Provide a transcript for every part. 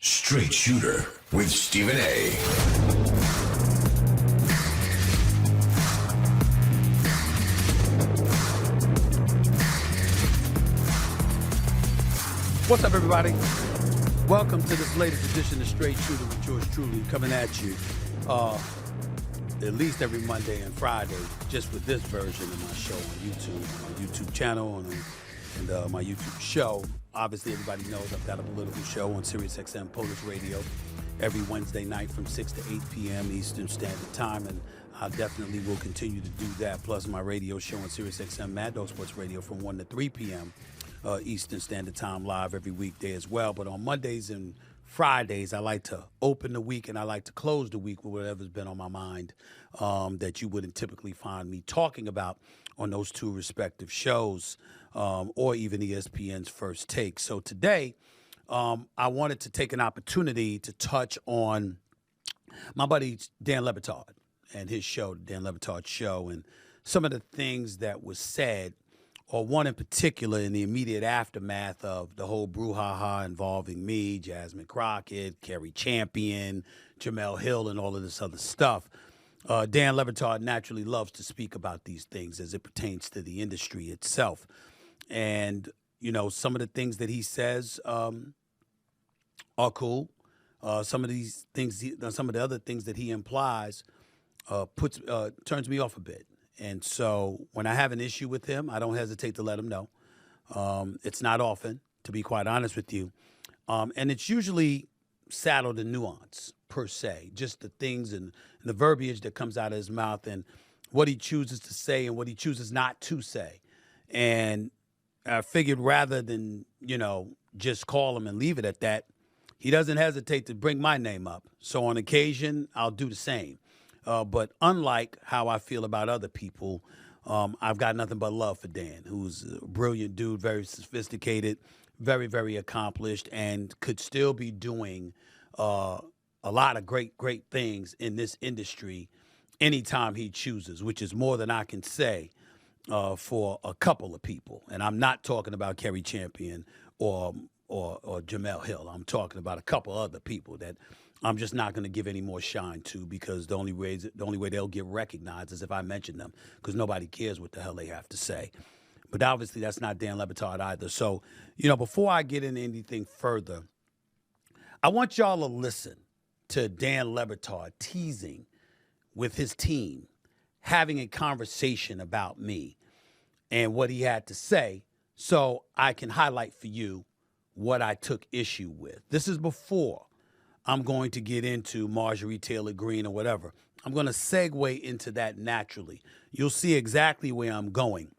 Straight Shooter with Stephen A. What's up, everybody? Welcome to this latest edition of Straight Shooter with yours truly, coming at you at least every Monday and Friday, just with this version of my show on YouTube, my YouTube channel, and my YouTube show. Obviously, everybody knows I've got a political show on SiriusXM Polish Radio every Wednesday night from 6 to 8 p.m. Eastern Standard Time, and I definitely will continue to do that, plus my radio show on SiriusXM Mad Dog Sports Radio from 1 to 3 p.m. Eastern Standard Time, live every weekday as well. But on Mondays and Fridays, I like to open the week and I like to close the week with whatever's been on my mind that you wouldn't typically find me talking about on those two respective shows, or even ESPN's First Take. So today, I wanted to take an opportunity to touch on my buddy Dan Le Batard and his show, the Dan Le Batard Show, and some of the things that was said, or one in particular in the immediate aftermath of the whole brouhaha involving me, Jasmine Crockett, Kerry Champion, Jamel Hill, and all of this other stuff. Dan Le Batard naturally loves to speak about these things as it pertains to the industry itself. And, you know, some of the things that he says are cool. Some of these things, some of the other things that he implies turns me off a bit. And so when I have an issue with him, I don't hesitate to let him know. It's not often, to be quite honest with you. And it's usually saddled in nuance, per se, just the things and the verbiage that comes out of his mouth and what he chooses to say and what he chooses not to say. And I figured rather than, just call him and leave it at that, he doesn't hesitate to bring my name up. So on occasion, I'll do the same. But unlike how I feel about other people, I've got nothing but love for Dan, who's a brilliant dude, very sophisticated, very, very accomplished, and could still be doing a lot of great, great things in this industry anytime he chooses, which is more than I can say for a couple of people. And I'm not talking about Kerry Champion or Jamel Hill. I'm talking about a couple other people that I'm just not going to give any more shine to, because the only way they'll get recognized is if I mention them, because nobody cares what the hell they have to say. But obviously that's not Dan Le Batard either. So, before I get into anything further, I want y'all to listen to Dan Le Batard teasing with his team, having a conversation about me and what he had to say, so I can highlight for you what I took issue with. This is before I'm going to get into Marjorie, Taylor Greene, or whatever. I'm going to segue into that naturally. You'll see exactly where I'm going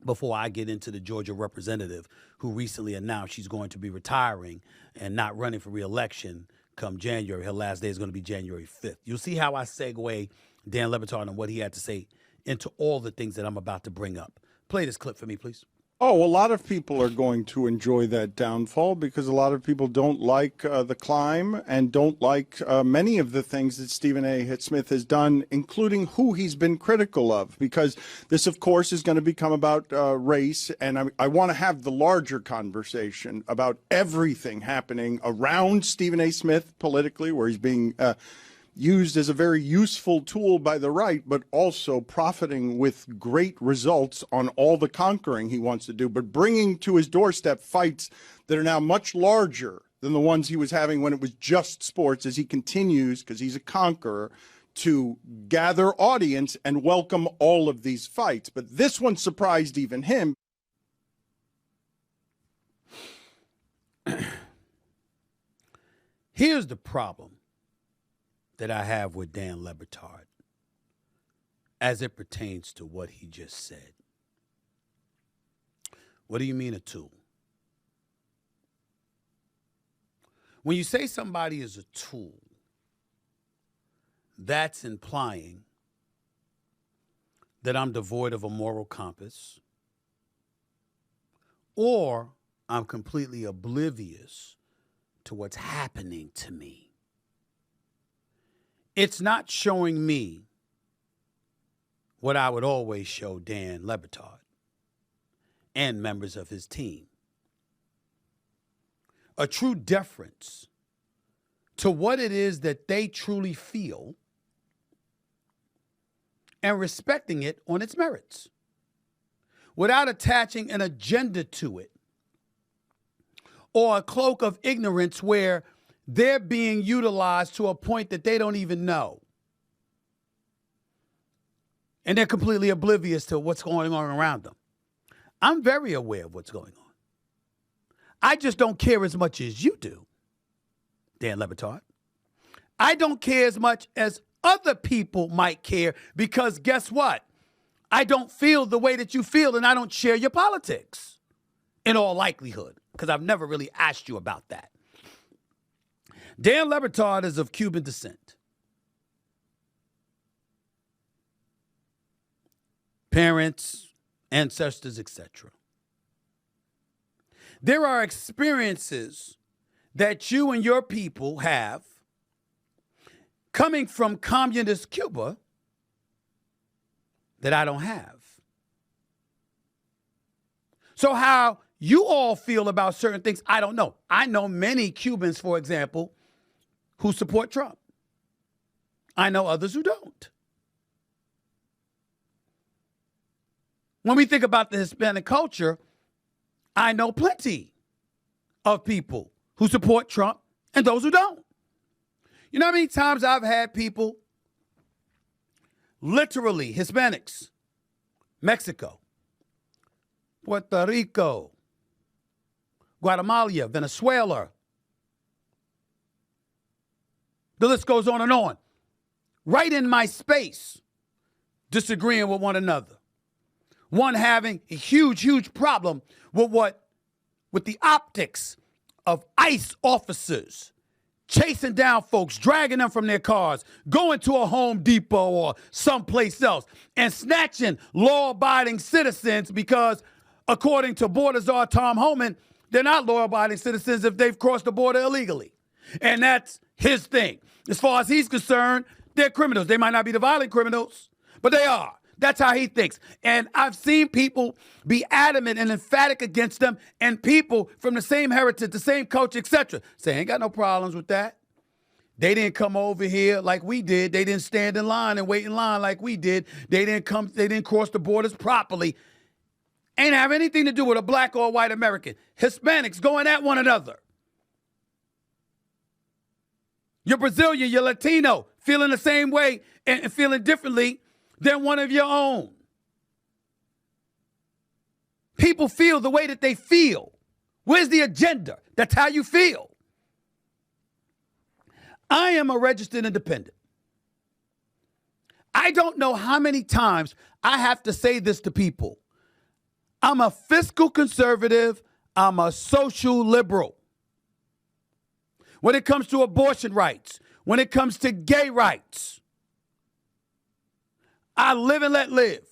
before I get into the Georgia representative who recently announced she's going to be retiring and not running for re-election come January. Her last day is going to be January 5th. You'll see how I segue Dan Le Batard and what he had to say into all the things that I'm about to bring up. Play this clip for me, please. Oh, a lot of people are going to enjoy that downfall, because a lot of people don't like the climb and don't like many of the things that Stephen A. Smith has done, including who he's been critical of, because this, of course, is going to become about race. And I want to have the larger conversation about everything happening around Stephen A. Smith politically, where he's being used as a very useful tool by the right, but also profiting with great results on all the conquering he wants to do, but bringing to his doorstep fights that are now much larger than the ones he was having when it was just sports, as he continues, because he's a conqueror, to gather audience and welcome all of these fights. But this one surprised even him. Here's the problem that I have with Dan Le Batard as it pertains to what he just said. What do you mean a tool? When you say somebody is a tool, that's implying that I'm devoid of a moral compass, or I'm completely oblivious to what's happening to me. It's not showing me what I would always show Dan Le Batard and members of his team. A true deference to what it is that they truly feel and respecting it on its merits without attaching an agenda to it or a cloak of ignorance where they're being utilized to a point that they don't even know. And they're completely oblivious to what's going on around them. I'm very aware of what's going on. I just don't care as much as you do, Dan Le Batard. I don't care as much as other people might care because guess what? I don't feel the way that you feel and I don't share your politics in all likelihood because I've never really asked you about that. Dan Le Batard is of Cuban descent. Parents, ancestors, etc. There are experiences that you and your people have coming from communist Cuba that I don't have. So how you all feel about certain things, I don't know. I know many Cubans, for example, who support Trump. I know others who don't. When we think about the Hispanic culture, I know plenty of people who support Trump and those who don't. You know how many times I've had people, literally Hispanics, Mexico, Puerto Rico, Guatemala, Venezuela. The list goes on and on. Right in my space, disagreeing with one another. One having a huge problem with the optics of ICE officers chasing down folks, dragging them from their cars, going to a Home Depot or someplace else, and snatching law-abiding citizens because, according to border czar Tom Homan, they're not law-abiding citizens if they've crossed the border illegally. And that's his thing. As far as he's concerned, they're criminals. They might not be the violent criminals, but they are. That's how he thinks. And I've seen people be adamant and emphatic against them, and people from the same heritage, the same culture, etc. say, ain't got no problems with that. They didn't come over here like we did. They didn't stand in line and wait in line like we did. They didn't cross the borders properly. Ain't have anything to do with a black or white American. Hispanics going at one another. You're Brazilian, you're Latino, feeling the same way and feeling differently than one of your own. People feel the way that they feel. Where's the agenda? That's how you feel. I am a registered independent. I don't know how many times I have to say this to people. I'm a fiscal conservative. I'm a social liberal. When it comes to abortion rights, when it comes to gay rights, I live and let live.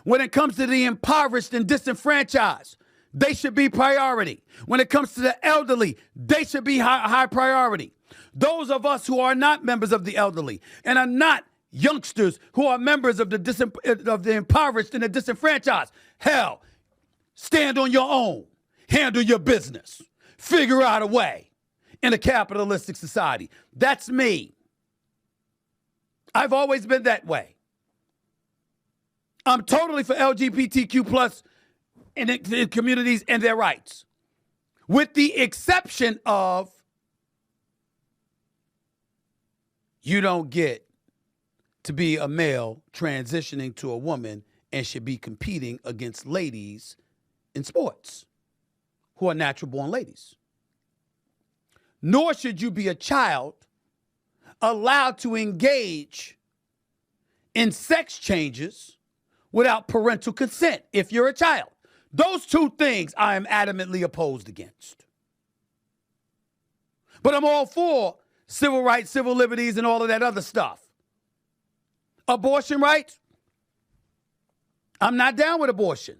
When it comes to the impoverished and disenfranchised, they should be priority. When it comes to the elderly, they should be high priority. Those of us who are not members of the elderly and are not youngsters who are members of the impoverished and the disenfranchised, hell, stand on your own. Handle your business. Figure out a way in a capitalistic society. That's me. I've always been that way. I'm totally for LGBTQ plus in the communities and their rights, with the exception of you don't get to be a male transitioning to a woman and should be competing against ladies in sports who are natural born ladies. Nor should you be a child allowed to engage in sex changes without parental consent if you're a child. Those two things I am adamantly opposed against. But I'm all for civil rights, civil liberties, and all of that other stuff. Abortion rights, I'm not down with abortion.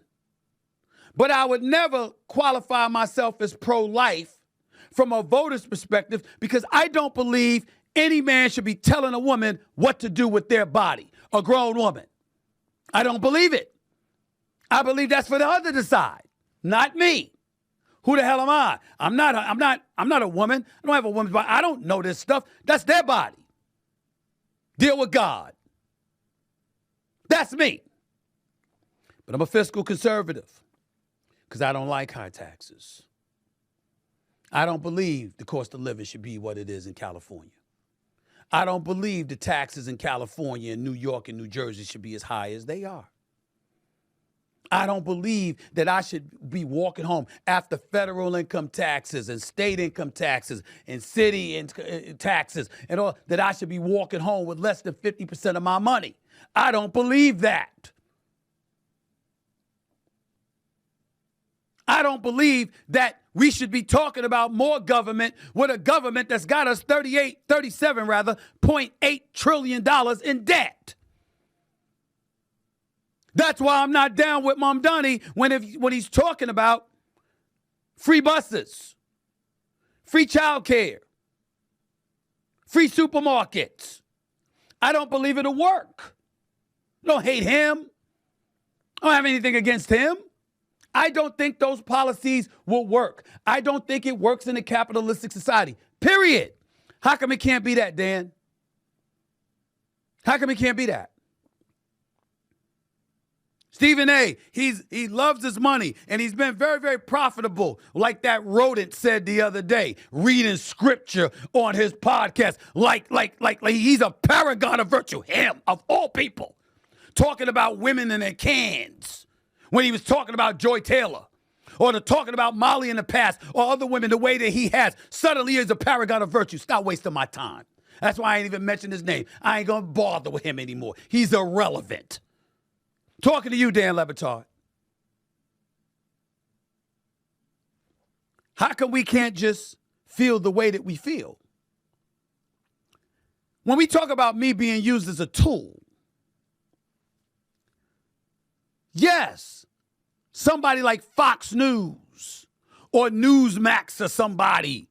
But I would never qualify myself as pro-life from a voter's perspective because I don't believe any man should be telling a woman what to do with their body, a grown woman. I don't believe it. I believe that's for the other to decide, not me. Who the hell am I? I'm not a woman. I don't have a woman's body. I don't know this stuff. That's their body. Deal with God. That's me. But I'm a fiscal conservative because I don't like high taxes. I don't believe the cost of living should be what it is in California. I don't believe the taxes in California and New York and New Jersey should be as high as they are. I don't believe that I should be walking home after federal income taxes and state income taxes and city taxes and all, that I should be walking home with less than 50% of my money. I don't believe that. I don't believe that we should be talking about more government with a government that's got us $0.8 trillion in debt. That's why I'm not down with Mamdani when he's talking about free buses, free childcare, free supermarkets. I don't believe it'll work. I don't hate him. I don't have anything against him. I don't think those policies will work. I don't think it works in a capitalistic society, period. How come it can't be that, Dan? How come it can't be that? Stephen A., he loves his money, and he's been very, very profitable, like that rodent said the other day, reading scripture on his podcast, like he's a paragon of virtue, him, of all people, talking about women in their cans when he was talking about Joy Taylor, or talking about Molly in the past, or other women the way that he has. Suddenly he's a paragon of virtue. Stop wasting my time. That's why I ain't even mention his name. I ain't going to bother with him anymore. He's irrelevant. Talking to you, Dan Le Batard. How come we can't just feel the way that we feel? When we talk about me being used as a tool, yes, somebody like Fox News or Newsmax or somebody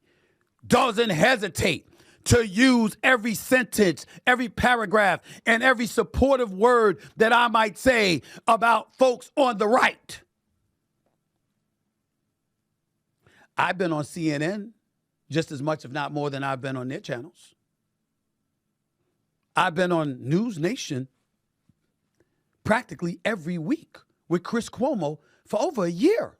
doesn't hesitate to use every sentence, every paragraph, and every supportive word that I might say about folks on the right. I've been on CNN just as much, if not more, than I've been on their channels. I've been on News Nation practically every week with Chris Cuomo for over a year.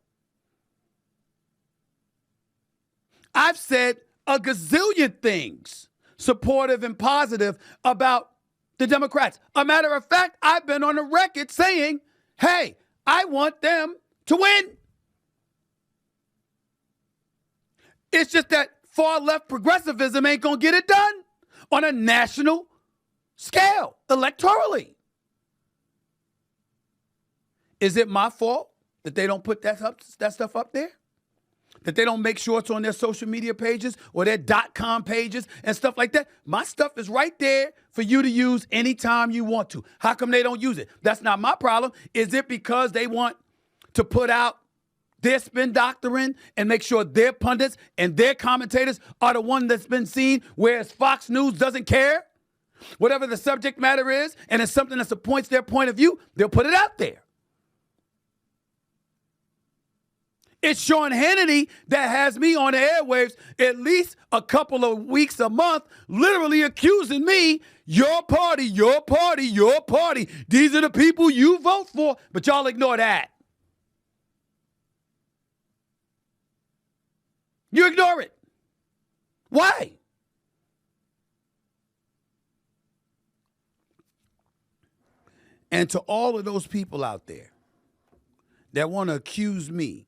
I've said a gazillion things supportive and positive about the Democrats. A matter of fact, I've been on the record saying, hey, I want them to win. It's just that far left progressivism ain't going to get it done on a national scale, electorally. Is it my fault that they don't put that stuff up there? That they don't make sure it's on their social media pages or their .com pages and stuff like that? My stuff is right there for you to use anytime you want to. How come they don't use it? That's not my problem. Is it because they want to put out their spin doctrine and make sure their pundits and their commentators are the one that's been seen, whereas Fox News doesn't care? Whatever the subject matter is, and it's something that supports their point of view, they'll put it out there. It's Sean Hannity that has me on the airwaves at least a couple of weeks, a month, literally accusing me, your party, your party, your party. These are the people you vote for, but y'all ignore that. You ignore it. Why? And to all of those people out there that want to accuse me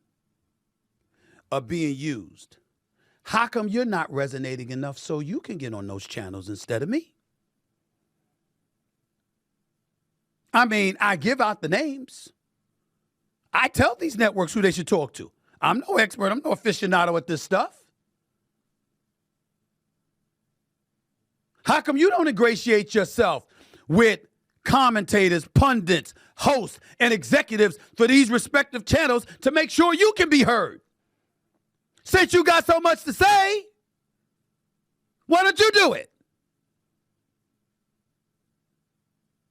of being used, how come you're not resonating enough so you can get on those channels instead of me? I mean, I give out the names. I tell these networks who they should talk to. I'm no expert. I'm no aficionado at this stuff. How come you don't ingratiate yourself with commentators, pundits, hosts, and executives for these respective channels to make sure you can be heard? Since you got so much to say, why don't you do it?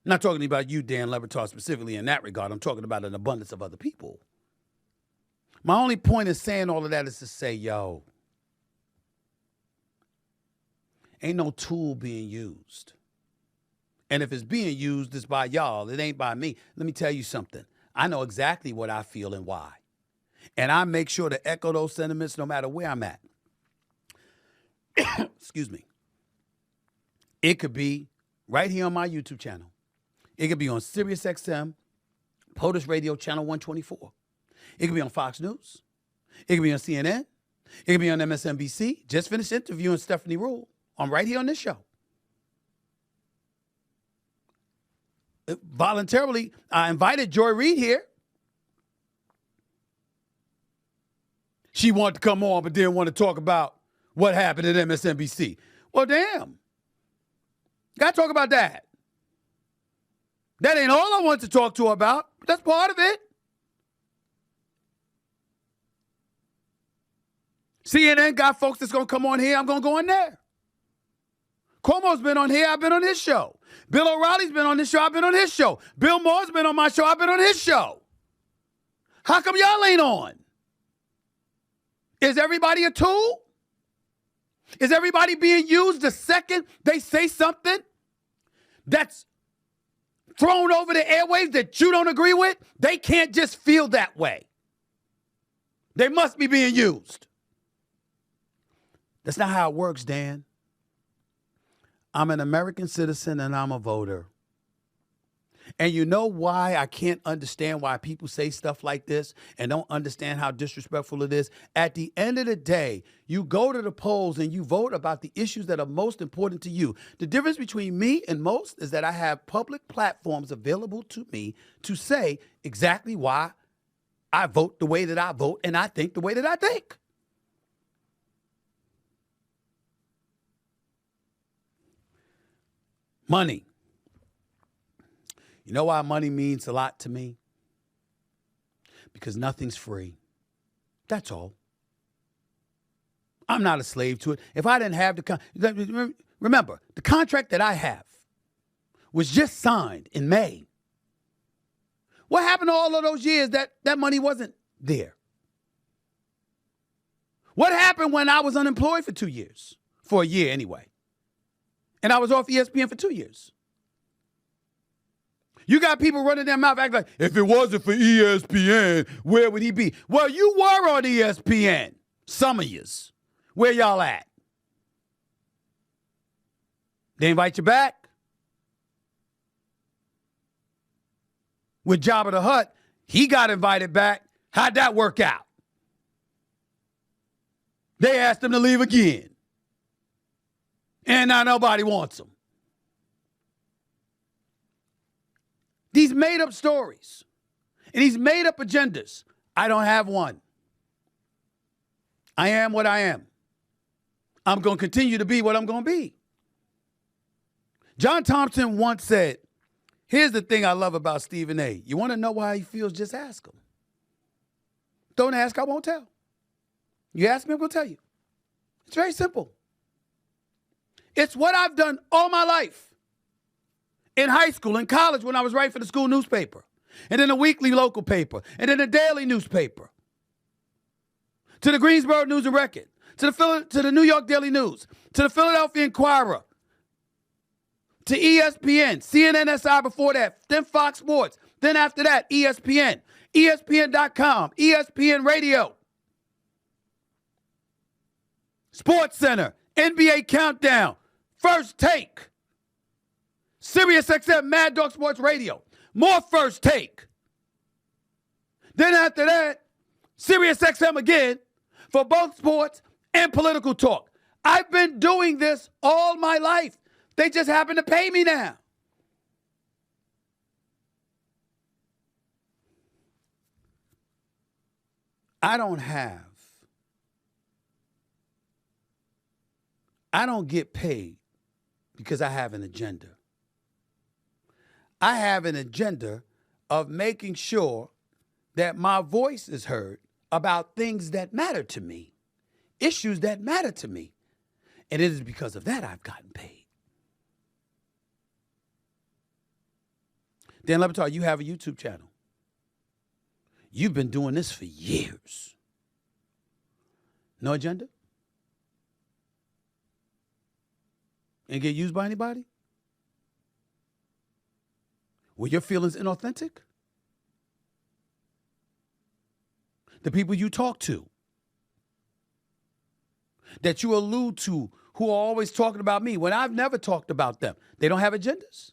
I'm not talking about you, Dan Le Batard, specifically in that regard. I'm talking about an abundance of other people My only point in saying all of that is to say, yo, ain't no tool being used. And if it's being used, it's by y'all. It ain't by me. Let me tell you something. I know exactly what I feel and why. And I make sure to echo those sentiments no matter where I'm at. Excuse me. It could be right here on my YouTube channel. It could be on SiriusXM, POTUS Radio Channel 124. It could be on Fox News. It could be on CNN. It could be on MSNBC. Just finished interviewing Stephanie Rule. I'm right here on this show. Voluntarily, I invited Joy Reid here. She wanted to come on, but didn't want to talk about what happened at MSNBC. Well, damn. Got to talk about that. That ain't all I want to talk to her about, but that's part of it. CNN got folks that's going to come on here. I'm going to go in there. Cuomo's been on here. I've been on his show. Bill O'Reilly's been on this show. I've been on his show. Bill Maher's been on my show. I've been on his show. How come y'all ain't on? Is everybody a tool? Is everybody being used the second they say something that's thrown over the airwaves that you don't agree with? They can't just feel that way. They must be being used. That's not how it works, Dan. I'm an American citizen and I'm a voter. And you know why I can't understand why people say stuff like this and don't understand how disrespectful it is? At the end of the day, you go to the polls and you vote about the issues that are most important to you. The difference between me and most is that I have public platforms available to me to say exactly why I vote the way that I vote and I think the way that I think. Money. You know why money means a lot to me? Because nothing's free. That's all. I'm not a slave to it. If I didn't have remember, the contract that I have was just signed in May. What happened to all of those years that money wasn't there? What happened when I was unemployed for 2 years? For a year anyway. And I was off ESPN for 2 years. You got people running their mouth acting like, if it wasn't for ESPN, where would he be? Well, you were on ESPN. Some of yous. Where y'all at? They invite you back? With Jabba the Hutt, he got invited back. How'd that work out? They asked him to leave again. And now nobody wants him. These made-up stories and these made-up agendas, I don't have one. I am what I am. I'm going to continue to be what I'm going to be. John Thompson once said, here's the thing I love about Stephen A. You want to know why he feels, just ask him. Don't ask, I won't tell. You ask me, I'm going to tell you. It's very simple. It's what I've done all my life. In high school, in college, when I was writing for the school newspaper, and then a weekly local paper, and then a daily newspaper, to the Greensboro News and Record, to the New York Daily News, to the Philadelphia Inquirer, to ESPN, CNN SI before that, then Fox Sports, then after that, ESPN, ESPN.com, ESPN Radio, Sports Center, NBA Countdown, First Take, SiriusXM Mad Dog Sports Radio, more First Take. Then after that, SiriusXM again for both sports and political talk. I've been doing this all my life. They just happen to pay me now. I don't get paid because I have an agenda. I have an agenda of making sure that my voice is heard about things that matter to me, issues that matter to me. And it is because of that I've gotten paid. Dan Le Batard, you have a YouTube channel. You've been doing this for years. No agenda? And get used by anybody? Were your feelings inauthentic? The people you talk to, that you allude to, who are always talking about me when I've never talked about them, they don't have agendas?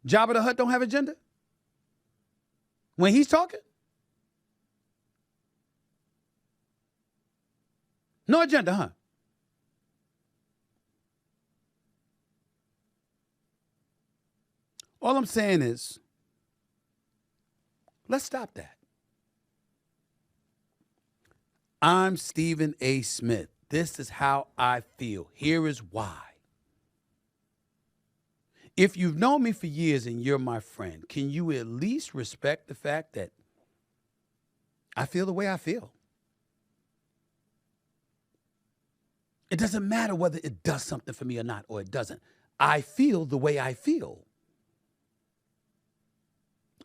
Jabba the Hutt don't have agenda? When he's talking? No agenda, huh? All I'm saying is, let's stop that. I'm Stephen A. Smith. This is how I feel. Here is why. If you've known me for years and you're my friend, can you at least respect the fact that I feel the way I feel? It doesn't matter whether it does something for me or not, or it doesn't. I feel the way I feel.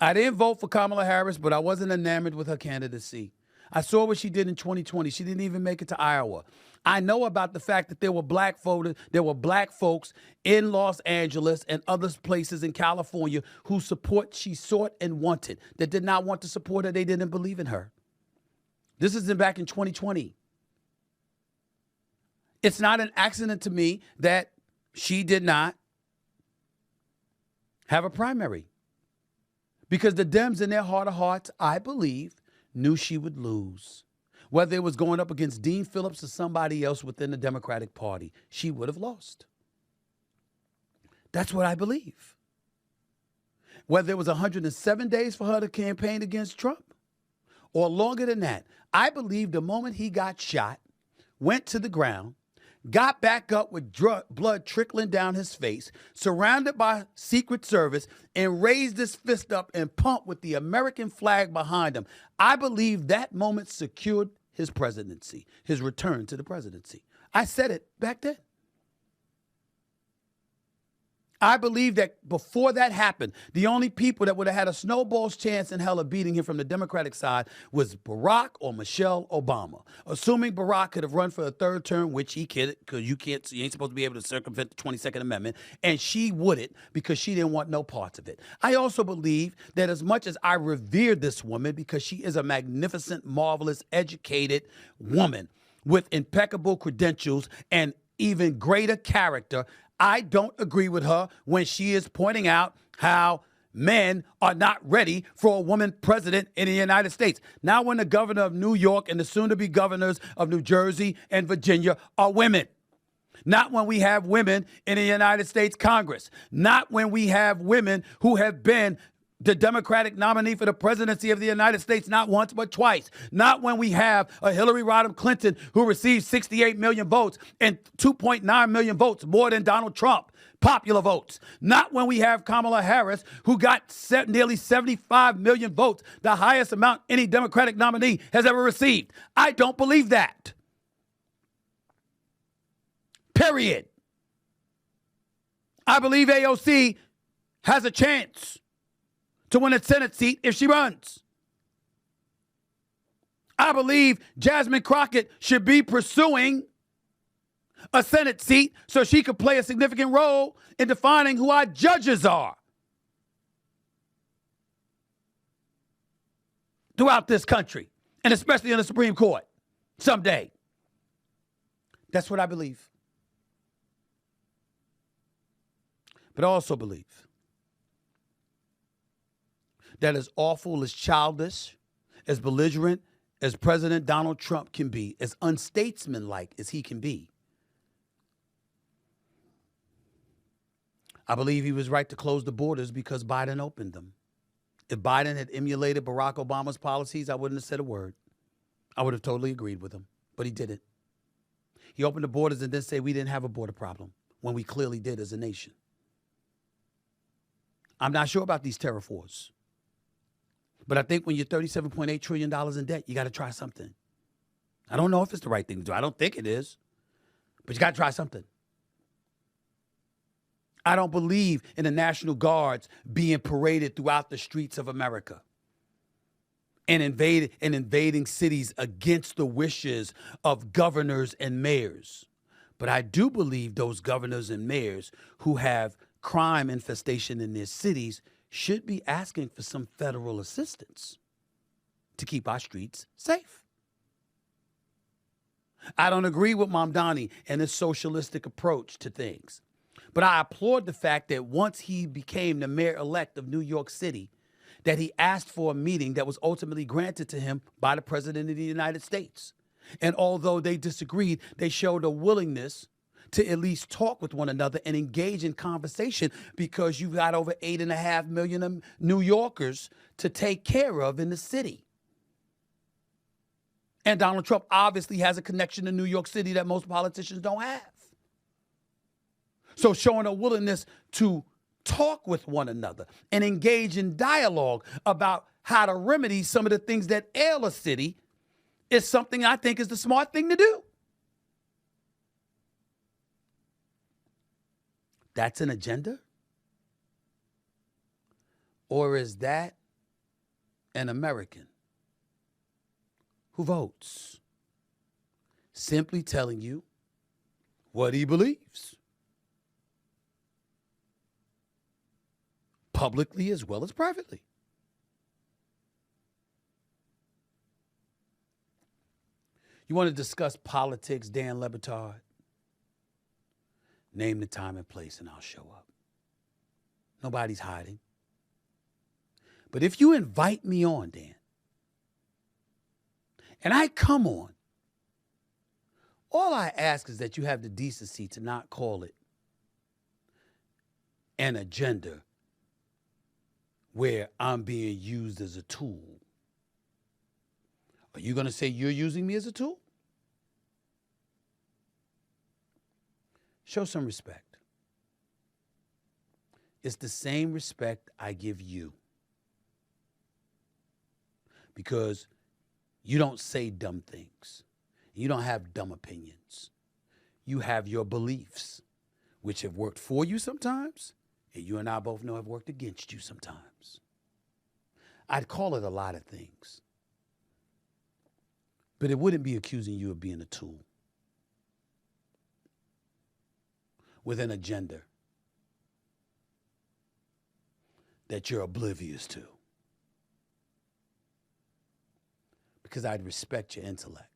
I didn't vote for Kamala Harris, but I wasn't enamored with her candidacy. I saw what she did in 2020. She didn't even make it to Iowa. I know about the fact that there were black folks in Los Angeles and other places in California whose support she sought and wanted, that did not want to support her. They didn't believe in her. This is back in 2020. It's not an accident to me that she did not have a primary. Because the Dems, in their heart of hearts, I believe, knew she would lose. Whether it was going up against Dean Phillips or somebody else within the Democratic Party, she would have lost. That's what I believe. Whether it was 107 days for her to campaign against Trump or longer than that, I believe the moment he got shot, went to the ground, got back up with blood trickling down his face, surrounded by Secret Service, and raised his fist up and pumped with the American flag behind him. I believe that moment secured his presidency, his return to the presidency. I said it back then. I believe that before that happened, the only people that would have had a snowball's chance in hell of beating him from the Democratic side was Barack or Michelle Obama. Assuming Barack could have run for a third term, which he could, because you ain't supposed to be able to circumvent the 22nd Amendment, and she wouldn't because she didn't want no parts of it. I also believe that as much as I revere this woman because she is a magnificent, marvelous, educated woman with impeccable credentials and even greater character, I don't agree with her when she is pointing out how men are not ready for a woman president in the United States. Now when the governor of New York and the soon-to-be governors of New Jersey and Virginia are women. Not when we have women in the United States Congress. Not when we have women who have been the Democratic nominee for the presidency of the United States not once but twice. Not when we have a Hillary Rodham Clinton who received 68 million votes and 2.9 million votes more than Donald Trump, popular votes. Not when we have Kamala Harris who got nearly 75 million votes, the highest amount any Democratic nominee has ever received. I don't believe that. Period. I believe AOC has a chance to win a Senate seat if she runs. I believe Jasmine Crockett should be pursuing a Senate seat so she could play a significant role in defining who our judges are throughout this country, and especially in the Supreme Court someday. That's what I believe. But I also believe that as awful, as childish, as belligerent as President Donald Trump can be, as unstatesmanlike as he can be, I believe he was right to close the borders because Biden opened them. If Biden had emulated Barack Obama's policies, I wouldn't have said a word. I would have totally agreed with him, but he didn't. He opened the borders and then said we didn't have a border problem when we clearly did as a nation. I'm not sure about these tariff wars. But I think when you're $37.8 trillion in debt, you got to try something. I don't know if it's the right thing to do. I don't think it is. But you got to try something. I don't believe in the National Guards being paraded throughout the streets of America. and invading cities against the wishes of governors and mayors. But I do believe those governors and mayors who have crime infestation in their cities should be asking for some federal assistance to keep our streets safe. I don't agree with Mamdani and his socialistic approach to things, but I applaud the fact that once he became the mayor-elect of New York City, that he asked for a meeting that was ultimately granted to him by the President of the United States. And although they disagreed, they showed a willingness to at least talk with one another and engage in conversation, because you've got over 8.5 million New Yorkers to take care of in the city. And Donald Trump obviously has a connection to New York City that most politicians don't have. So showing a willingness to talk with one another and engage in dialogue about how to remedy some of the things that ail a city is something I think is the smart thing to do. That's an agenda? Or is that an American who votes simply telling you what he believes, publicly as well as privately? You want to discuss politics, Dan Batard? Name the time and place and I'll show up. Nobody's hiding. But if you invite me on, Dan, and I come on, all I ask is that you have the decency to not call it an agenda where I'm being used as a tool. Are you going to say you're using me as a tool? Show some respect. It's the same respect I give you, because you don't say dumb things. You don't have dumb opinions. You have your beliefs, which have worked for you sometimes, and you and I both know have worked against you sometimes. I'd call it a lot of things, but it wouldn't be accusing you of being a tool with an agenda that you're oblivious to, because I'd respect your intellect.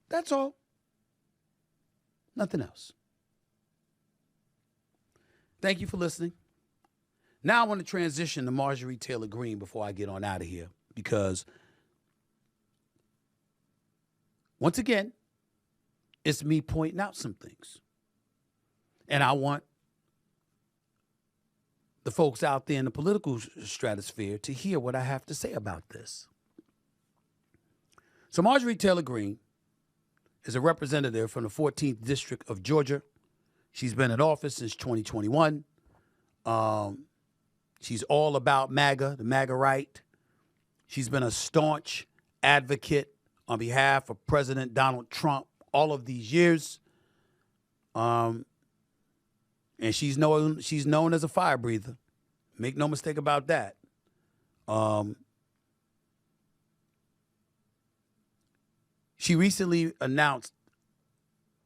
That's all. Nothing else. Thank you for listening. Now I want to transition to Marjorie Taylor Greene before I get on out of here, because once again, it's me pointing out some things. And I want the folks out there in the political stratosphere to hear what I have to say about this. So Marjorie Taylor Greene is a representative from the 14th District of Georgia. She's been in office since 2021. She's all about MAGA, the MAGA right. She's been a staunch advocate on behalf of President Donald Trump all of these years. And she's known as a fire breather. Make no mistake about that. She recently announced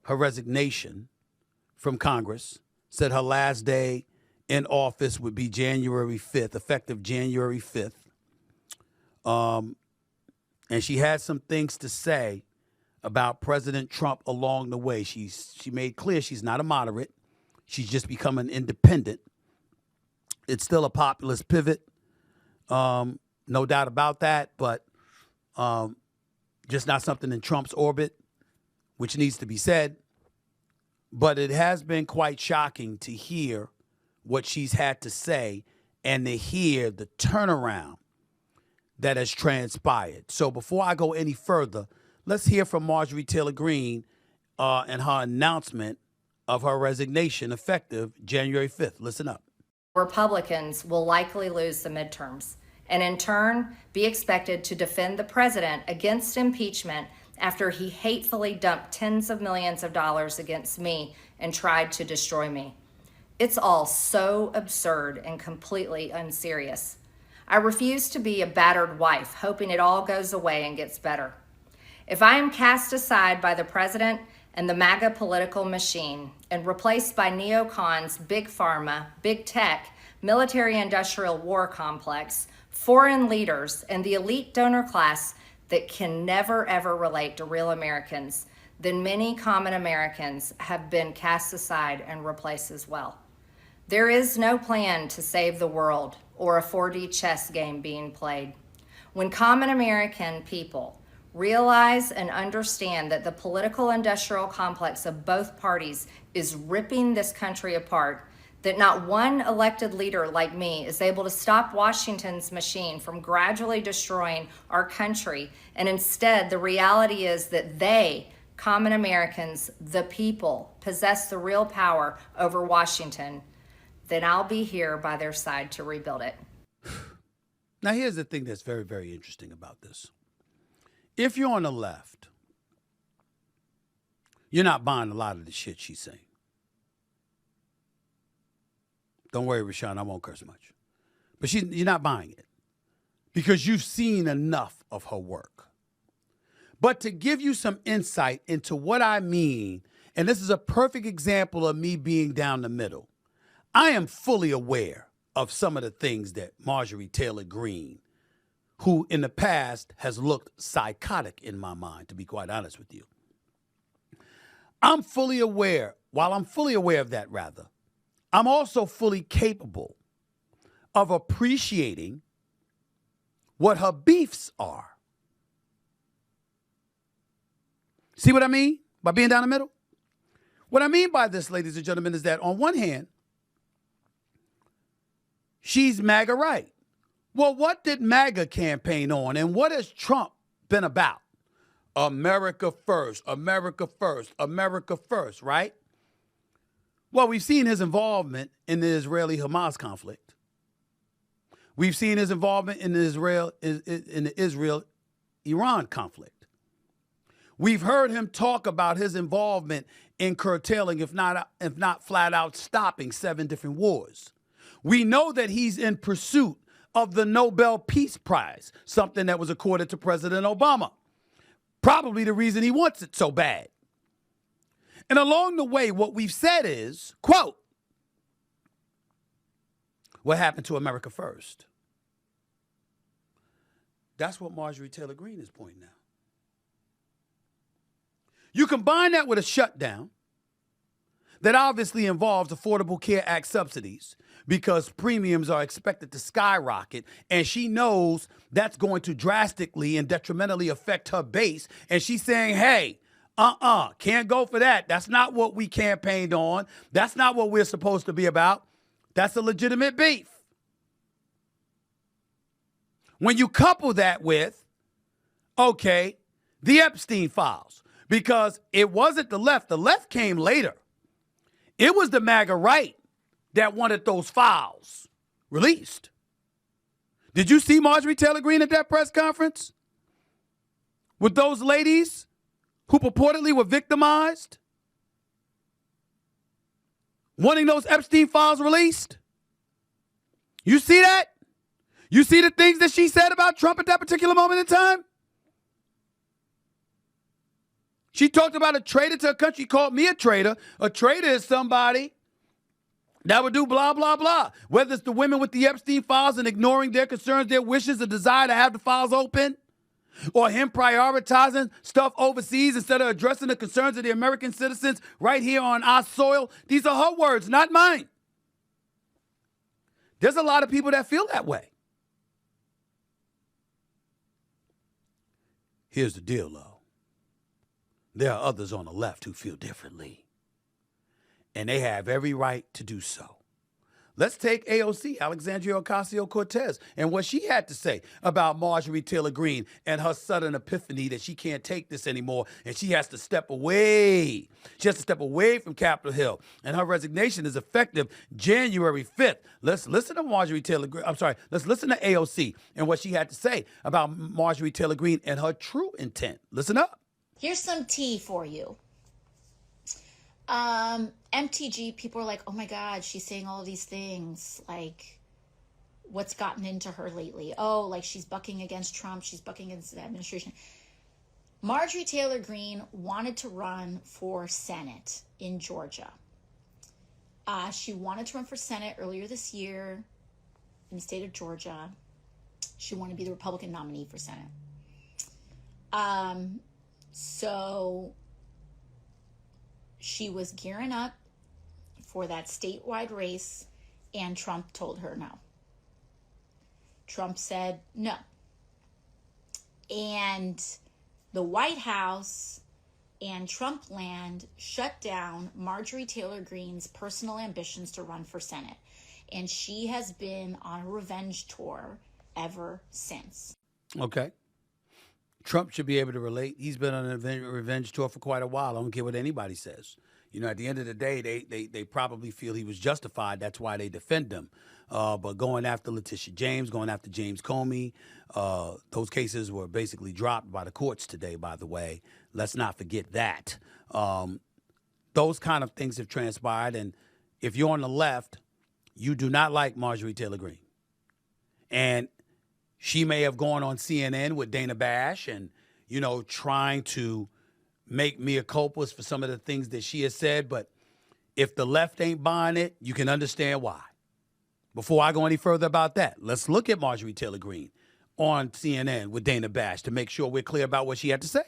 her resignation from Congress, said her last day in office would be January 5th, effective January 5th. And she had some things to say about President Trump along the way. She made clear she's not a moderate. She's just become an independent. It's still a populist pivot, no doubt about that, but just not something in Trump's orbit, which needs to be said. But it has been quite shocking to hear what she's had to say and to hear the turnaround that has transpired. So before I go any further, let's hear from Marjorie Taylor Greene and her announcement of her resignation effective January 5th. Listen up. Republicans will likely lose the midterms and in turn be expected to defend the president against impeachment after he hatefully dumped tens of millions of dollars against me and tried to destroy me. It's all so absurd and completely unserious. I refuse to be a battered wife, hoping it all goes away and gets better. If I am cast aside by the president and the MAGA political machine and replaced by neocons, big pharma, big tech, military-industrial war complex, foreign leaders, and the elite donor class that can never ever relate to real Americans, then many common Americans have been cast aside and replaced as well. There is no plan to save the world or a 4D chess game being played. When common American people realize and understand that the political industrial complex of both parties is ripping this country apart, that not one elected leader like me is able to stop Washington's machine from gradually destroying our country, and instead the reality is that they, common Americans, the people, possess the real power over Washington, then I'll be here by their side to rebuild it. Now, here's the thing that's very, very interesting about this. If you're on the left, you're not buying a lot of the shit she's saying. Don't worry, Rashawn, I won't curse much. But you're not buying it because you've seen enough of her work. But to give you some insight into what I mean, and this is a perfect example of me being down the middle, I am fully aware of some of the things that Marjorie Taylor Greene, who in the past has looked psychotic in my mind, to be quite honest with you. I'm fully aware of that, rather, I'm also fully capable of appreciating what her beefs are. See what I mean by being down the middle? What I mean by this, ladies and gentlemen, is that on one hand, she's MAGA right. Well, what did MAGA campaign on, and what has Trump been about? America first, America first, America first, right? Well, we've seen his involvement in the Israeli-Hamas conflict. We've seen his involvement in the Israel-Iran conflict. We've heard him talk about his involvement in curtailing, if not flat out stopping 7 different wars. We know that he's in pursuit of the Nobel Peace Prize, something that was accorded to President Obama. Probably the reason he wants it so bad. And along the way, what we've said is, quote, what happened to America first? That's what Marjorie Taylor Greene is pointing out. You combine that with a shutdown that obviously involves Affordable Care Act subsidies because premiums are expected to skyrocket, and she knows that's going to drastically and detrimentally affect her base, and she's saying, hey, can't go for that. That's not what we campaigned on. That's not what we're supposed to be about. That's a legitimate beef. When you couple that with, okay, the Epstein files, because it wasn't the left came later. It was the MAGA right that wanted those files released. Did you see Marjorie Taylor Greene at that press conference with those ladies who purportedly were victimized, wanting those Epstein files released? You see that? You see the things that she said about Trump at that particular moment in time? She talked about a traitor to her country. She called me a traitor. A traitor is somebody that would do blah, blah, blah. Whether it's the women with the Epstein files and ignoring their concerns, their wishes, a desire to have the files open, or him prioritizing stuff overseas instead of addressing the concerns of the American citizens right here on our soil. These are her words, not mine. There's a lot of people that feel that way. Here's the deal, though. There are others on the left who feel differently, and they have every right to do so. Let's take AOC, Alexandria Ocasio-Cortez, and what she had to say about Marjorie Taylor Greene and her sudden epiphany that she can't take this anymore and she has to step away. She has to step away from Capitol Hill, and her resignation is effective January 5th. Let's listen to let's listen to AOC and what she had to say about Marjorie Taylor Greene and her true intent. Listen up. Here's some tea for you. MTG, people are like, oh my God, she's saying all these things. Like, what's gotten into her lately. Oh, like she's bucking against Trump. She's bucking against the administration. Marjorie Taylor Greene wanted to run for Senate in Georgia. She wanted to run for Senate earlier this year in the state of Georgia. She wanted to be the Republican nominee for Senate. So she was gearing up for that statewide race, and Trump told her no. Trump said no. And the White House and Trump land shut down Marjorie Taylor Greene's personal ambitions to run for Senate. And she has been on a revenge tour ever since. Okay. Trump should be able to relate. He's been on a revenge tour for quite a while. I don't care what anybody says. You know, at the end of the day, they probably feel he was justified. That's why they defend him. But going after Letitia James, going after James Comey, those cases were basically dropped by the courts today, by the way. Let's not forget that. Those kind of things have transpired. And if you're on the left, you do not like Marjorie Taylor Greene. And she may have gone on CNN with Dana Bash and, you know, trying to make mea culpas for some of the things that she has said. But if the left ain't buying it, you can understand why. Before I go any further about that, let's look at Marjorie Taylor Greene on CNN with Dana Bash to make sure we're clear about what she had to say.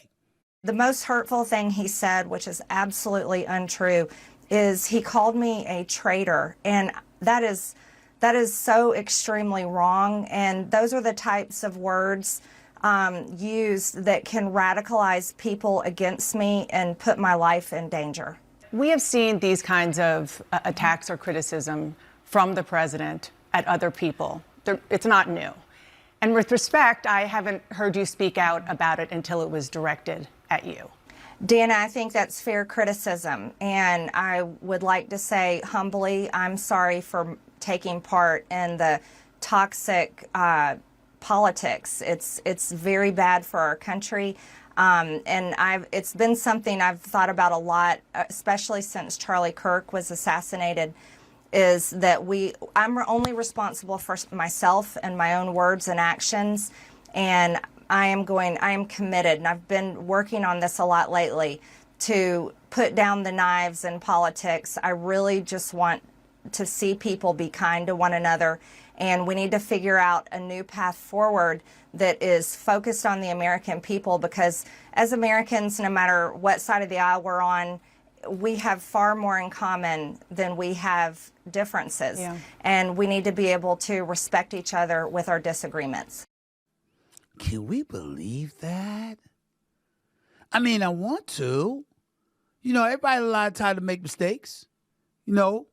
The most hurtful thing he said, which is absolutely untrue, is he called me a traitor. And that is so extremely wrong. And those are the types of words used that can radicalize people against me and put my life in danger. We have seen these kinds of attacks or criticism from the president at other people. It's not new. And with respect, I haven't heard you speak out about it until it was directed at you. Dana, I think that's fair criticism. And I would like to say humbly, I'm sorry for taking part in the toxic politics. It's very bad for our country. And it's been something I've thought about a lot, especially since Charlie Kirk was assassinated, is that I'm only responsible for myself and my own words and actions. And I am committed, and I've been working on this a lot lately, to put down the knives in politics. I really just want to see people be kind to one another, and we need to figure out a new path forward that is focused on the American people, because as Americans, no matter what side of the aisle we're on, we have far more in common than we have differences. Yeah. And we need to be able to respect each other with our disagreements. Can we believe that? I mean, I want to. You know, everybody has a lot of time to make mistakes. You know,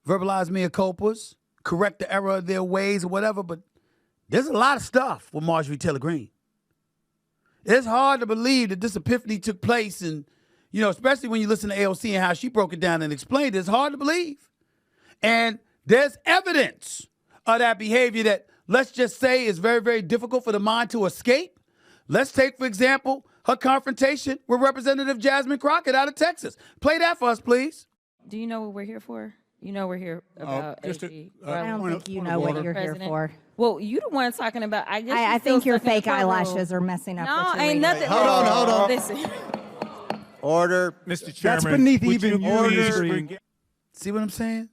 verbalize mea culpas, correct the error of their ways or whatever, but there's a lot of stuff with Marjorie Taylor Greene. It's hard to believe that this epiphany took place, and, you know, especially when you listen to AOC and how she broke it down and explained it, it's hard to believe. And there's evidence of that behavior that, let's just say, is very, very difficult for the mind to escape. Let's take, for example, her confrontation with Representative Jasmine Crockett out of Texas. Play that for us, please. Do you know what we're here for? You know we're here about AG. I don't think you know what you're here for. Well, you the one talking about, I guess I think your fake eyelashes are messing up. No, what you're ain't reading. nothing. Hold on. Listen. Order. Mr. Chairman. That's beneath would even you your please history. bring- See what I'm saying?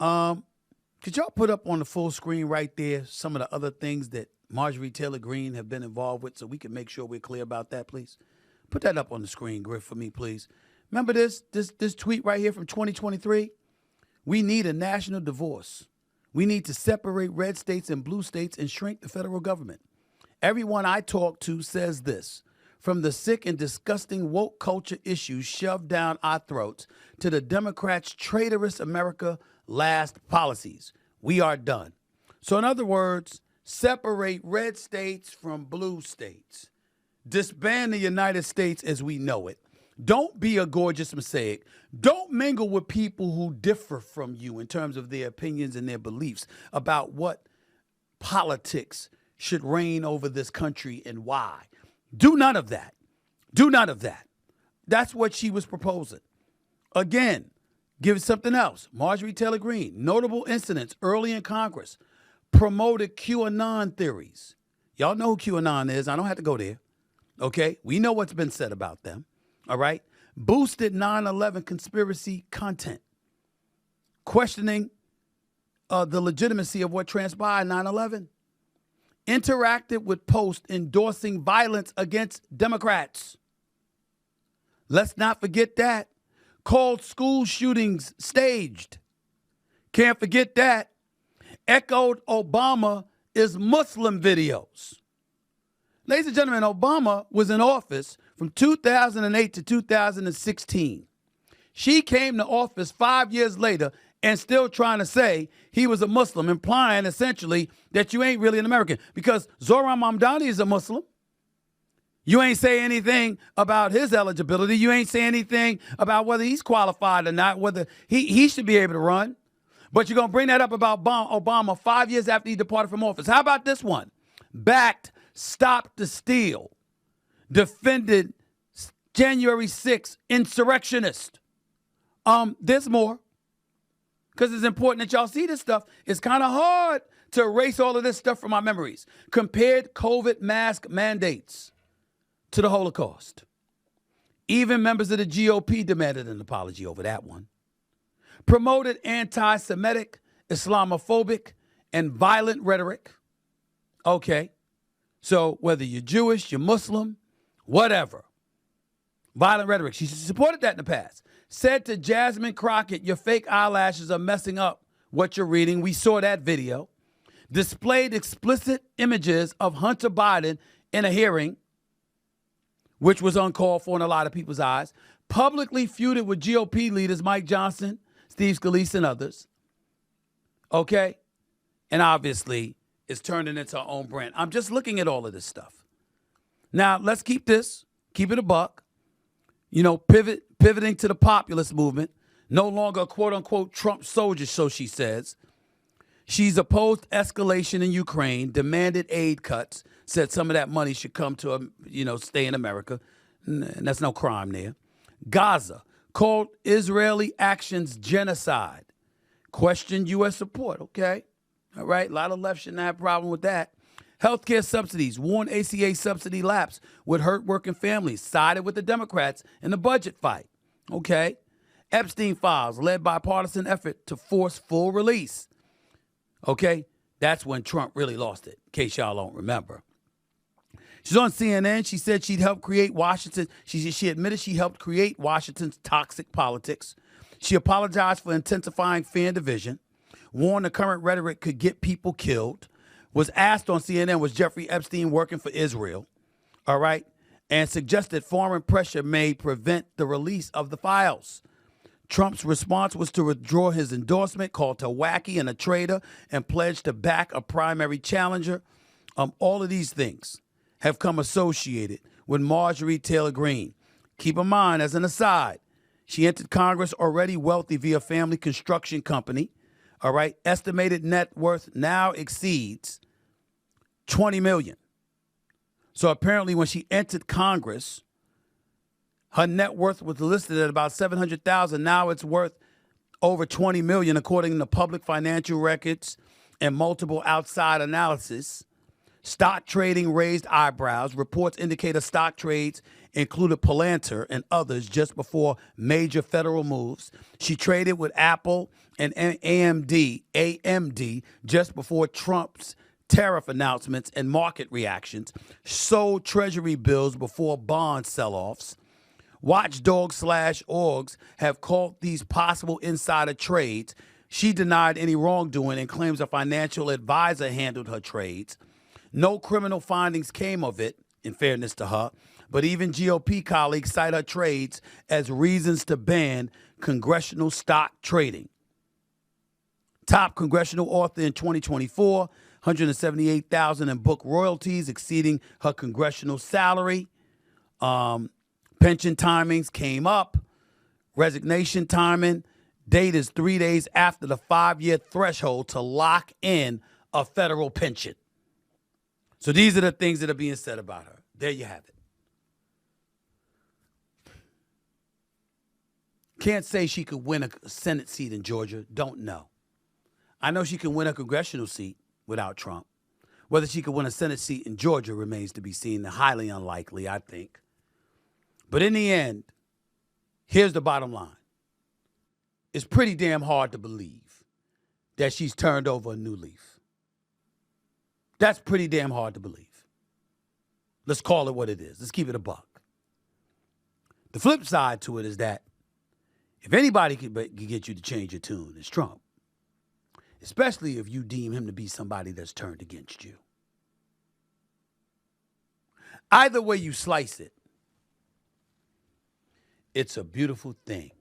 Could y'all put up on the full screen right there some of the other things that Marjorie Taylor Greene have been involved with, so we can make sure we're clear about that, please? Put that up on the screen, Griff, for me, please. Remember this tweet right here from 2023? We need a national divorce. We need to separate red states and blue states and shrink the federal government. Everyone I talk to says this. From the sick and disgusting woke culture issues shoved down our throats to the Democrats' traitorous America last policies, we are done. So in other words, separate red states from blue states. Disband the United States as we know it. Don't be a gorgeous mosaic. Don't mingle with people who differ from you in terms of their opinions and their beliefs about what politics should reign over this country and why. Do none of that. Do none of that. That's what she was proposing. Again, Give it something else. Marjorie Taylor Greene, notable incidents early in Congress, promoted QAnon theories. Y'all know who QAnon is. I don't have to go there. Okay? We know what's been said about them. All right? Boosted 9/11 conspiracy content, questioning the legitimacy of what transpired 9/11. Interacted with posts endorsing violence against Democrats. Let's not forget that. Called school shootings staged. Can't forget that. Echoed Obama is Muslim videos. Ladies and gentlemen, Obama was in office from 2008 to 2016. She came to office 5 years later and still trying to say he was a Muslim, implying essentially that you ain't really an American because Zohran Mamdani is a Muslim. You ain't say anything about his eligibility. You ain't say anything about whether he's qualified or not, whether he should be able to run. But you're going to bring that up about Obama 5 years after he departed from office. How about this one? Backed Stop the Steal. Defended January 6th insurrectionist. There's more. Because it's important that y'all see this stuff. It's kind of hard to erase all of this stuff from our memories. Compared COVID mask mandates to the Holocaust. Even members of the GOP demanded an apology over that one. Promoted anti-Semitic, Islamophobic, and violent rhetoric. Okay. So whether you're Jewish, you're Muslim, whatever. Violent rhetoric. She supported that in the past. Said to Jasmine Crockett, your fake eyelashes are messing up what you're reading. We saw that video. Displayed explicit images of Hunter Biden in a hearing, which was uncalled for in a lot of people's eyes. Publicly feuded with GOP leaders Mike Johnson, Steve Scalise, and others. Okay? And obviously, it's turning into our own brand. I'm just looking at all of this stuff. Now, let's keep it a buck. You know, pivoting to the populist movement. No longer a quote-unquote Trump soldier, so she says. She's opposed escalation in Ukraine, demanded aid cuts, said some of that money should come to, stay in America. And that's no crime there. Gaza, called Israeli actions genocide. Questioned U.S. support, okay? All right, a lot of left shouldn't have a problem with that. Healthcare subsidies, warned ACA subsidy lapse would hurt working families, sided with the Democrats in the budget fight, okay? Epstein files, led bipartisan effort to force full release, okay? That's when Trump really lost it, in case y'all don't remember. She's on CNN. She said she'd helped create Washington. She admitted she helped create Washington's toxic politics. She apologized for intensifying fear and division, warned the current rhetoric could get people killed, was asked on CNN, was Jeffrey Epstein working for Israel, all right, and suggested foreign pressure may prevent the release of the files. Trump's response was to withdraw his endorsement, called her wacky and a traitor, and pledged to back a primary challenger. All of these things have come associated with Marjorie Taylor Greene. Keep in mind, as an aside, she entered Congress already wealthy via family construction company, all right? Estimated net worth now exceeds $20 million. So apparently when she entered Congress, her net worth was listed at about $700,000. Now it's worth over $20 million, according to public financial records and multiple outside analysis. Stock trading raised eyebrows. Reports indicate her stock trades included Palantir and others just before major federal moves. She traded with Apple and AMD just before Trump's tariff announcements and market reactions. Sold treasury bills before bond sell-offs. Watchdog/orgs have called these possible insider trades. She denied any wrongdoing and claims a financial advisor handled her trades. No criminal findings came of it, in fairness to her, but even GOP colleagues cite her trades as reasons to ban congressional stock trading. Top congressional author in 2024, $178,000 in book royalties, exceeding her congressional salary. Pension timings came up. Resignation timing. Date is 3 days after the 5-year threshold to lock in a federal pension. So these are the things that are being said about her. There you have it. Can't say she could win a Senate seat in Georgia. Don't know. I know she can win a congressional seat without Trump. Whether she could win a Senate seat in Georgia remains to be seen. Highly unlikely, I think. But in the end, here's the bottom line. It's pretty damn hard to believe that she's turned over a new leaf. That's pretty damn hard to believe. Let's call it what it is. Let's keep it a buck. The flip side to it is that if anybody could get you to change your tune, it's Trump. Especially if you deem him to be somebody that's turned against you. Either way you slice it, it's a beautiful thing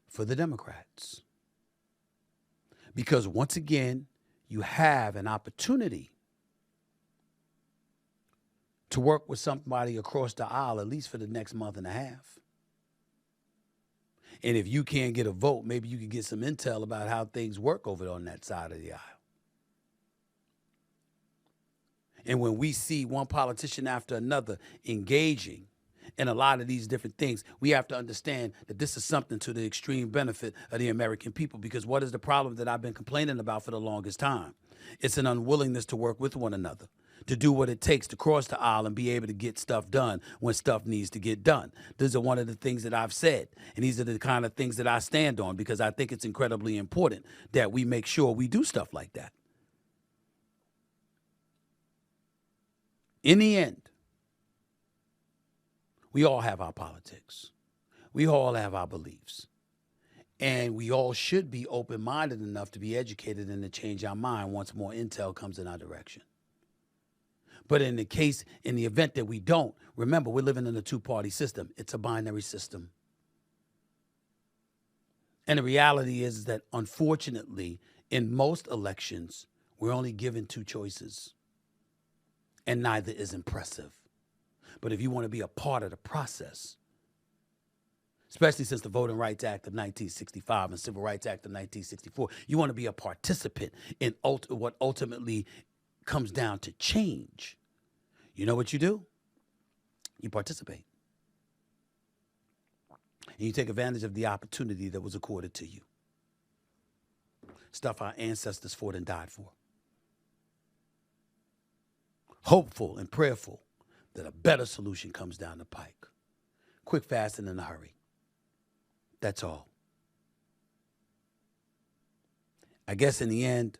for the Democrats. Because once again, you have an opportunity to work with somebody across the aisle, at least for the next month and a half. And if you can't get a vote, maybe you can get some intel about how things work over on that side of the aisle. And when we see one politician after another engaging in a lot of these different things, we have to understand that this is something to the extreme benefit of the American people. Because what is the problem that I've been complaining about for the longest time? It's an unwillingness to work with one another, to do what it takes to cross the aisle and be able to get stuff done when stuff needs to get done. These are one of the things that I've said, and these are the kind of things that I stand on, because I think it's incredibly important that we make sure we do stuff like that. In the end, we all have our politics. We all have our beliefs. And we all should be open-minded enough to be educated and to change our mind once more intel comes in our direction. But in the event that we don't, remember, we're living in a two-party system. It's a binary system. And the reality is that, unfortunately, in most elections, we're only given two choices. And neither is impressive. But if you want to be a part of the process, especially since the Voting Rights Act of 1965 and Civil Rights Act of 1964, you want to be a participant in what ultimately comes down to change. You know what you do? You participate. And you take advantage of the opportunity that was accorded to you. Stuff our ancestors fought and died for. Hopeful and prayerful that a better solution comes down the pike. Quick, fast, and in a hurry. That's all. I guess in the end,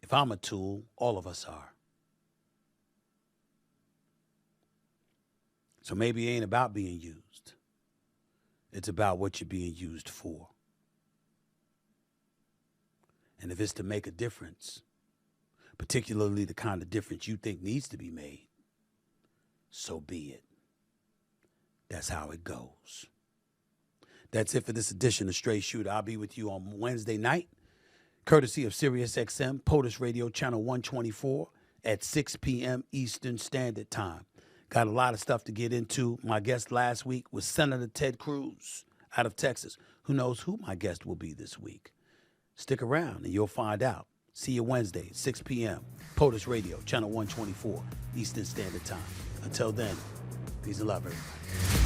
if I'm a tool, all of us are. So maybe it ain't about being used. It's about what you're being used for. And if it's to make a difference, particularly the kind of difference you think needs to be made, so be it. That's how it goes. That's it for this edition of Straight Shooter. I'll be with you on Wednesday night, courtesy of SiriusXM, POTUS Radio Channel 124 at 6 p.m. Eastern Standard Time. Got a lot of stuff to get into. My guest last week was Senator Ted Cruz out of Texas. Who knows who my guest will be this week? Stick around and you'll find out. See you Wednesday, 6 p.m. POTUS Radio, Channel 124, Eastern Standard Time. Until then, peace and love, everybody.